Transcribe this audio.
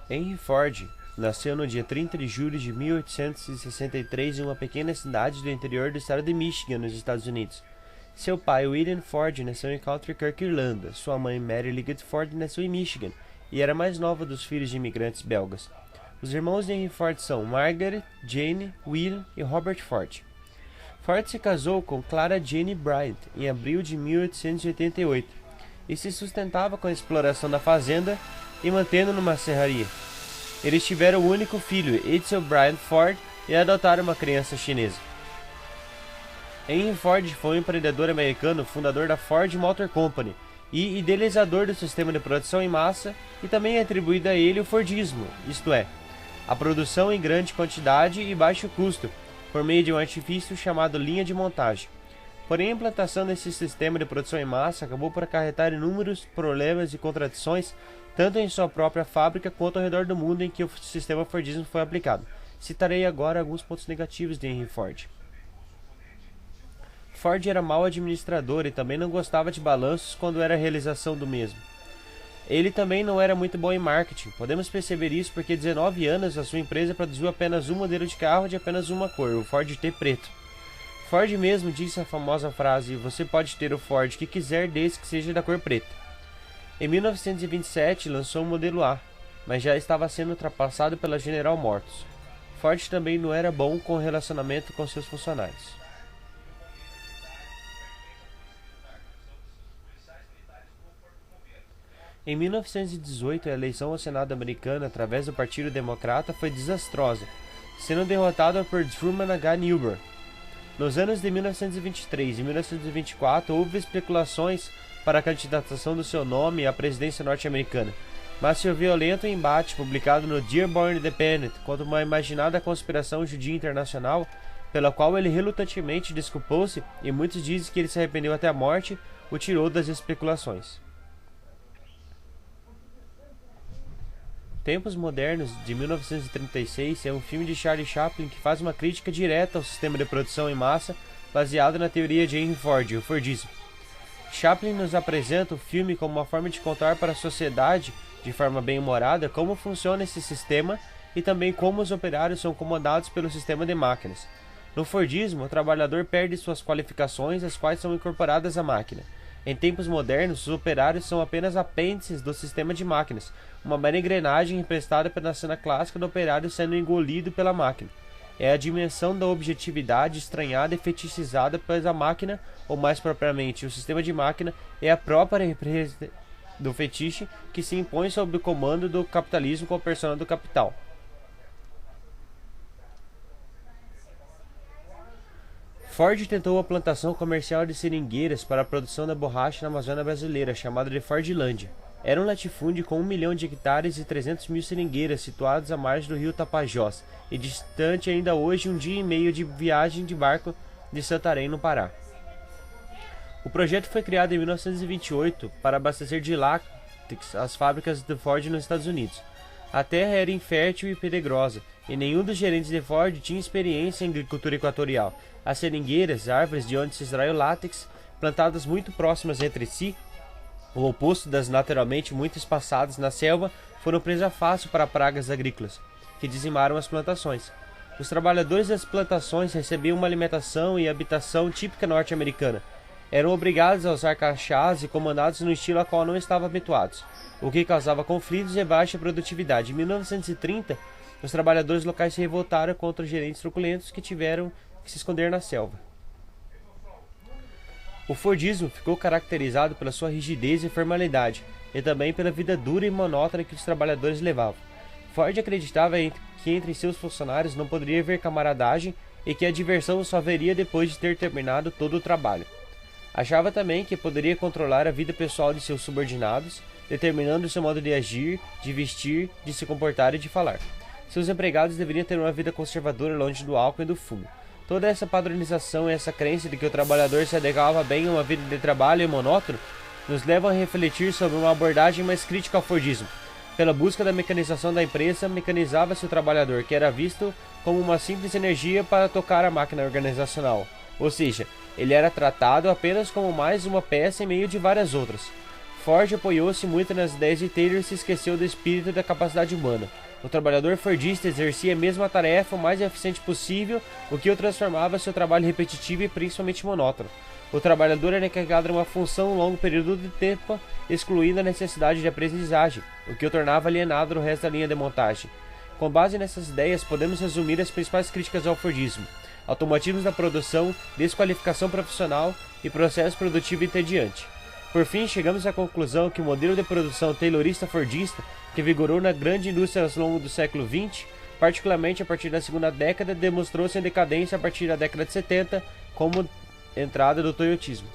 Henry Ford nasceu no dia 30 de julho de 1863 em uma pequena cidade do interior do estado de Michigan, nos Estados Unidos. Seu pai, William Ford, nasceu em County Cork, Irlanda. Sua mãe, Mary Liggett Ford, nasceu em Michigan e era a mais nova dos filhos de imigrantes belgas. Os irmãos de Henry Ford são Margaret, Jane, William e Robert Ford. Ford se casou com Clara Jane Bryant em abril de 1888 e se sustentava com a exploração da fazenda e mantendo numa serraria. Eles tiveram o único filho, Edsel Bryant Ford, e adotaram uma criança chinesa. Henry Ford foi um empreendedor americano, fundador da Ford Motor Company e idealizador do sistema de produção em massa, e também é atribuído a ele o Fordismo, isto é, a produção em grande quantidade e baixo custo, por meio de um artifício chamado linha de montagem. Porém, a implantação desse sistema de produção em massa acabou por acarretar inúmeros problemas e contradições, tanto em sua própria fábrica quanto ao redor do mundo em que o sistema Fordismo foi aplicado. Citarei agora alguns pontos negativos de Henry Ford. Ford era mau administrador e também não gostava de balanços quando era a realização do mesmo. Ele também não era muito bom em marketing. Podemos perceber isso porque 19 anos a sua empresa produziu apenas um modelo de carro de apenas uma cor, o Ford T preto. Ford mesmo disse a famosa frase: "Você pode ter o Ford que quiser desde que seja da cor preta". Em 1927 lançou o modelo A, mas já estava sendo ultrapassado pela General Motors. Ford também não era bom com o relacionamento com seus funcionários. Em 1918, a eleição ao Senado americano através do Partido Democrata foi desastrosa, sendo derrotado por Truman H. Newber. Nos anos de 1923 e 1924, houve especulações para a candidatação do seu nome à presidência norte-americana, mas seu violento embate, publicado no Dearborn Independent, contra uma imaginada conspiração judia internacional, pela qual ele relutantemente desculpou-se, e muitos dizem que ele se arrependeu até a morte, o tirou das especulações. Tempos Modernos, de 1936, é um filme de Charlie Chaplin que faz uma crítica direta ao sistema de produção em massa baseado na teoria de Henry Ford, o Fordismo. Chaplin nos apresenta o filme como uma forma de contar para a sociedade, de forma bem-humorada, como funciona esse sistema e também como os operários são comandados pelo sistema de máquinas. No Fordismo, o trabalhador perde suas qualificações, as quais são incorporadas à máquina. Em tempos modernos, os operários são apenas apêndices do sistema de máquinas, uma mera engrenagem emprestada pela cena clássica do operário sendo engolido pela máquina. É a dimensão da objetividade estranhada e fetichizada pela máquina, ou mais propriamente, o sistema de máquina é a própria representação do fetiche que se impõe sob o comando do capitalismo com a persona do capital. Ford tentou a plantação comercial de seringueiras para a produção da borracha na Amazônia brasileira, chamada de Fordlândia. Era um latifúndio com 1 milhão de hectares e 300 mil seringueiras situados à margem do rio Tapajós, e distante ainda hoje 1 dia e meio de viagem de barco de Santarém, no Pará. O projeto foi criado em 1928 para abastecer de látex as fábricas de Ford nos Estados Unidos. A terra era infértil e pedregosa, e nenhum dos gerentes de Ford tinha experiência em agricultura equatorial. As seringueiras, árvores de onde se extrai o látex, plantadas muito próximas entre si, o oposto das naturalmente muito espaçadas na selva, foram presa fácil para pragas agrícolas, que dizimaram as plantações. Os trabalhadores das plantações recebiam uma alimentação e habitação típica norte-americana. Eram obrigados a usar crachás e comandados no estilo a qual não estavam habituados, o que causava conflitos e baixa produtividade. Em 1930, os trabalhadores locais se revoltaram contra os gerentes truculentos que tiveram que se esconder na selva. O Fordismo ficou caracterizado pela sua rigidez e formalidade, e também pela vida dura e monótona que os trabalhadores levavam. Ford acreditava que entre seus funcionários não poderia haver camaradagem e que a diversão só haveria depois de ter terminado todo o trabalho. Achava também que poderia controlar a vida pessoal de seus subordinados, determinando seu modo de agir, de vestir, de se comportar e de falar. Seus empregados deveriam ter uma vida conservadora longe do álcool e do fumo. Toda essa padronização e essa crença de que o trabalhador se adequava bem a uma vida de trabalho e monótono nos levam a refletir sobre uma abordagem mais crítica ao Fordismo. Pela busca da mecanização da empresa, mecanizava-se o trabalhador, que era visto como uma simples energia para tocar a máquina organizacional. Ou seja, ele era tratado apenas como mais uma peça em meio de várias outras. Ford apoiou-se muito nas ideias de Taylor e se esqueceu do espírito e da capacidade humana. O trabalhador fordista exercia a mesma tarefa o mais eficiente possível, o que o transformava seu trabalho repetitivo e principalmente monótono. O trabalhador era encarregado de uma função um longo período de tempo, excluindo a necessidade de aprendizagem, o que o tornava alienado do resto da linha de montagem. Com base nessas ideias, podemos resumir as principais críticas ao Fordismo: automatismos da produção, desqualificação profissional e processo produtivo entediante. Por fim, chegamos à conclusão que o modelo de produção taylorista-fordista, que vigorou na grande indústria ao longo do século XX, particularmente a partir da segunda década, demonstrou-se em decadência a partir da década de 70, como entrada do toyotismo.